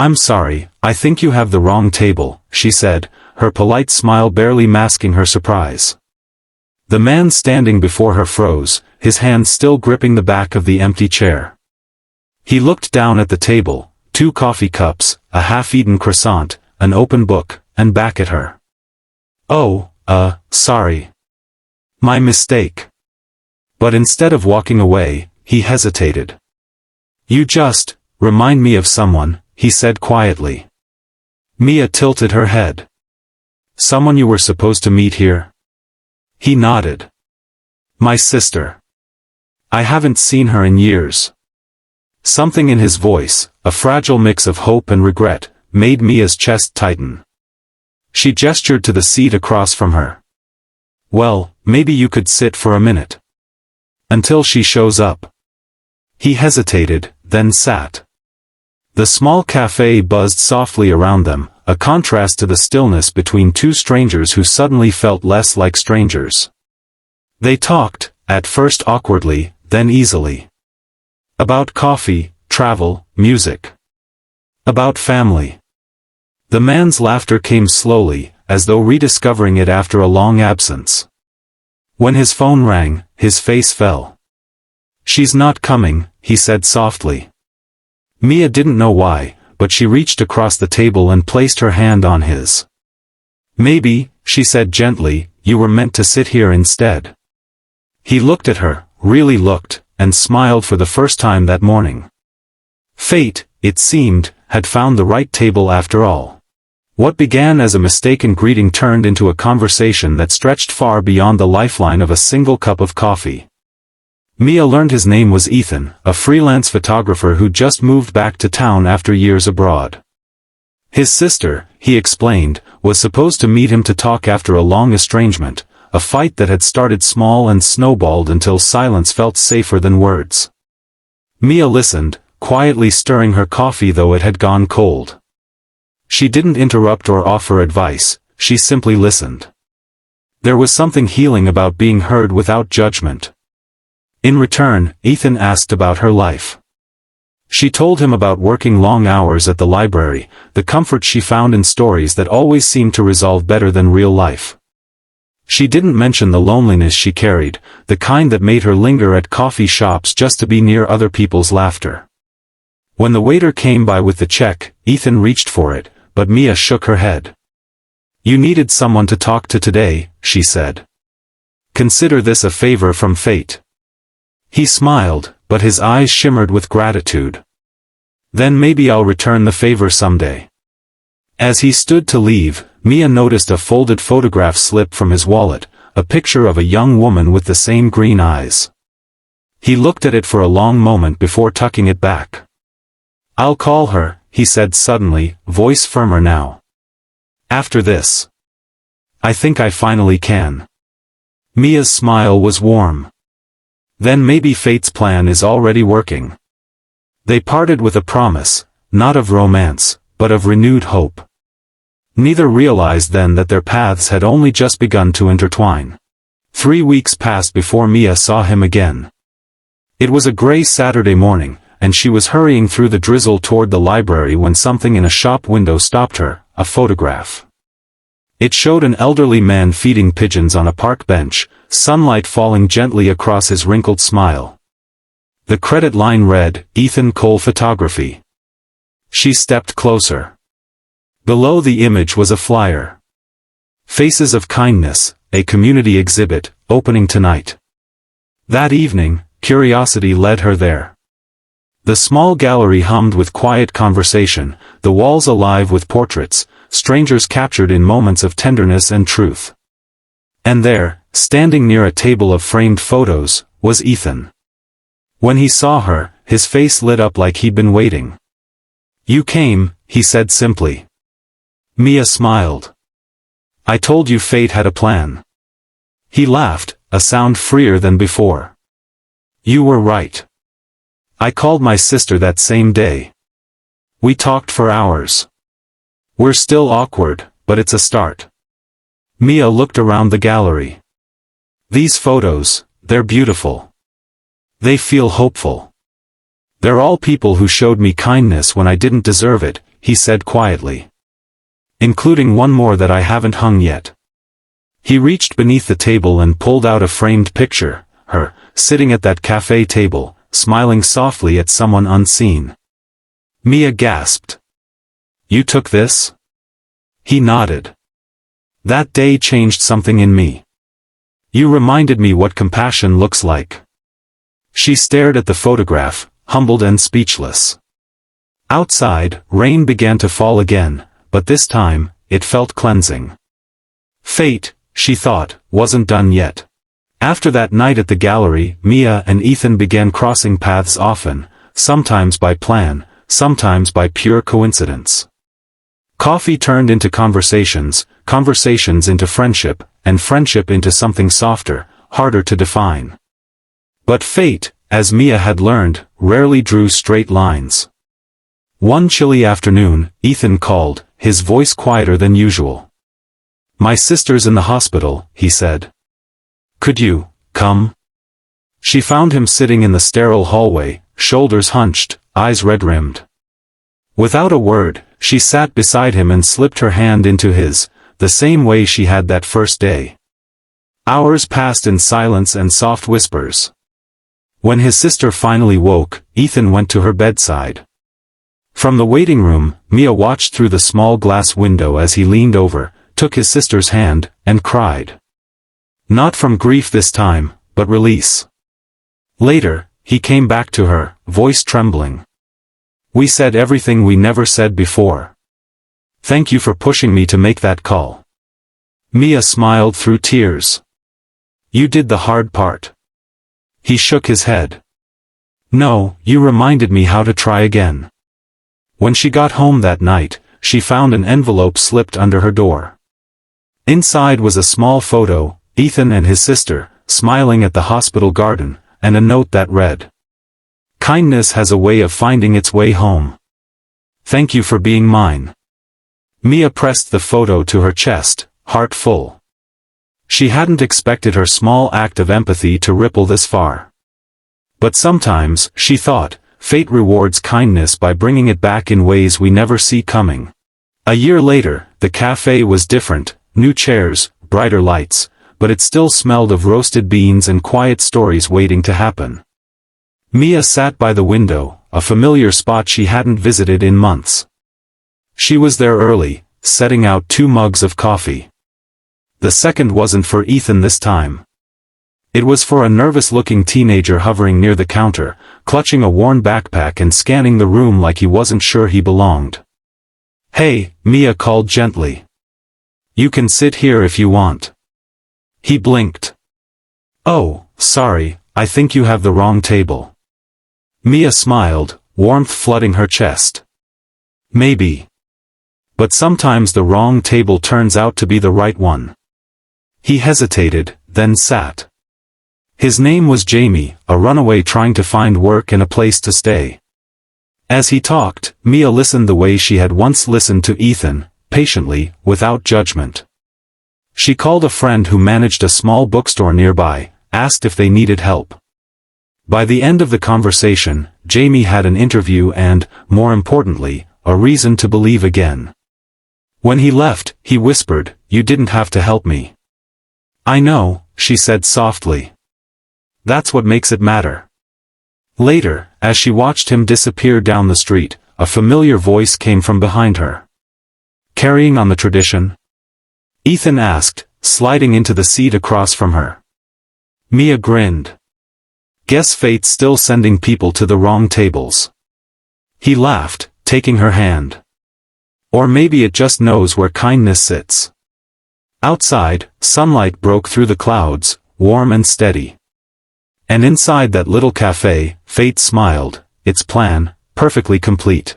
"I'm sorry, I think you have the wrong table," she said, her polite smile barely masking her surprise. The man standing before her froze, his hand still gripping the back of the empty chair. He looked down at the table, 2 coffee cups, a half-eaten croissant, an open book, and back at her. "Oh, sorry. My mistake." But instead of walking away, he hesitated. "You just remind me of someone," he said quietly. Mia tilted her head. "Someone you were supposed to meet here?" He nodded. "My sister. I haven't seen her in years." Something in his voice, a fragile mix of hope and regret, made Mia's chest tighten. She gestured to the seat across from her. "Well, maybe you could sit for a minute. Until she shows up." He hesitated, then sat. The small café buzzed softly around them, a contrast to the stillness between 2 strangers who suddenly felt less like strangers. They talked, at first awkwardly, then easily. About coffee, travel, music. About family. The man's laughter came slowly, as though rediscovering it after a long absence. When his phone rang, his face fell. "She's not coming," he said softly. Mia didn't know why, but she reached across the table and placed her hand on his. "Maybe," she said gently, "you were meant to sit here instead." He looked at her, really looked, and smiled for the first time that morning. Fate, it seemed, had found the right table after all. What began as a mistaken greeting turned into a conversation that stretched far beyond the lifeline of a single cup of coffee. Mia learned his name was Ethan, a freelance photographer who just moved back to town after years abroad. His sister, he explained, was supposed to meet him to talk after a long estrangement, a fight that had started small and snowballed until silence felt safer than words. Mia listened, quietly stirring her coffee though it had gone cold. She didn't interrupt or offer advice, she simply listened. There was something healing about being heard without judgment. In return, Ethan asked about her life. She told him about working long hours at the library, the comfort she found in stories that always seemed to resolve better than real life. She didn't mention the loneliness she carried, the kind that made her linger at coffee shops just to be near other people's laughter. When the waiter came by with the check, Ethan reached for it, but Mia shook her head. "You needed someone to talk to today," she said. "Consider this a favor from fate." He smiled, but his eyes shimmered with gratitude. "Then maybe I'll return the favor someday." As he stood to leave, Mia noticed a folded photograph slip from his wallet, a picture of a young woman with the same green eyes. He looked at it for a long moment before tucking it back. "I'll call her," he said suddenly, voice firmer now. "After this. I think I finally can." Mia's smile was warm. Then maybe fate's plan is already working. They parted with a promise, not of romance, but of renewed hope. Neither realized then that their paths had only just begun to intertwine. 3 weeks passed before Mia saw him again. It was a gray Saturday morning, and she was hurrying through the drizzle toward the library when something in a shop window stopped her, a photograph. It showed an elderly man feeding pigeons on a park bench, sunlight falling gently across his wrinkled smile. The credit line read, "Ethan Cole Photography." She stepped closer. Below the image was a flyer. "Faces of Kindness, a community exhibit, opening tonight." That evening, curiosity led her there. The small gallery hummed with quiet conversation, the walls alive with portraits, strangers captured in moments of tenderness and truth. And there, standing near a table of framed photos, was Ethan. When he saw her, his face lit up like he'd been waiting. "You came," he said simply. Mia smiled. "I told you fate had a plan." He laughed, a sound freer than before. "You were right. I called my sister that same day. We talked for hours. We're still awkward, but it's a start." Mia looked around the gallery. "These photos, they're beautiful. They feel hopeful. They're all people who showed me kindness when I didn't deserve it, he said quietly. Including one more that I haven't hung yet. He reached beneath the table and pulled out a framed picture, her, sitting at that cafe table, smiling softly at someone unseen. Mia gasped. You took this? He nodded. That day changed something in me. You reminded me what compassion looks like. She stared at the photograph, humbled and speechless. Outside, rain began to fall again, but this time, it felt cleansing. Fate, she thought, wasn't done yet. After that night at the gallery, Mia and Ethan began crossing paths often, sometimes by plan, sometimes by pure coincidence. Coffee turned into conversations, conversations into friendship, and friendship into something softer, harder to define. But fate, as Mia had learned, rarely drew straight lines. One chilly afternoon, Ethan called, his voice quieter than usual. My sister's in the hospital, he said. Could you come? She found him sitting in the sterile hallway, shoulders hunched, eyes red-rimmed. Without a word, she sat beside him and slipped her hand into his, the same way she had that first day. Hours passed in silence and soft whispers. When his sister finally woke, Ethan went to her bedside. From the waiting room, Mia watched through the small glass window as he leaned over, took his sister's hand, and cried. Not from grief this time, but release. Later, he came back to her, voice trembling. We said everything we never said before. Thank you for pushing me to make that call. Mia smiled through tears. You did the hard part. He shook his head. No, you reminded me how to try again. When she got home that night, she found an envelope slipped under her door. Inside was a small photo, Ethan and his sister, smiling at the hospital garden, and a note that read. Kindness has a way of finding its way home. Thank you for being mine. Mia pressed the photo to her chest, heart full. She hadn't expected her small act of empathy to ripple this far. But sometimes, she thought, fate rewards kindness by bringing it back in ways we never see coming. A year later, the cafe was different, new chairs, brighter lights, but it still smelled of roasted beans and quiet stories waiting to happen. Mia sat by the window, a familiar spot she hadn't visited in months. She was there early, setting out 2 mugs of coffee. The second wasn't for Ethan this time. It was for a nervous-looking teenager hovering near the counter, clutching a worn backpack and scanning the room like he wasn't sure he belonged. Hey, Mia called gently. You can sit here if you want. He blinked. Oh, sorry, I think you have the wrong table. Mia smiled, warmth flooding her chest. Maybe. But sometimes the wrong table turns out to be the right one. He hesitated, then sat. His name was Jamie, a runaway trying to find work and a place to stay. As he talked, Mia listened the way she had once listened to Ethan, patiently, without judgment. She called a friend who managed a small bookstore nearby, asked if they needed help. By the end of the conversation, Jamie had an interview and, more importantly, a reason to believe again. When he left, he whispered, "You didn't have to help me." "I know," she said softly. "That's what makes it matter." Later, as she watched him disappear down the street, a familiar voice came from behind her. "Carrying on the tradition?" Ethan asked, sliding into the seat across from her. Mia grinned. "Guess fate's still sending people to the wrong tables." He laughed, taking her hand. "Or maybe it just knows where kindness sits." Outside, sunlight broke through the clouds, warm and steady. And inside that little cafe, fate smiled, its plan, perfectly complete.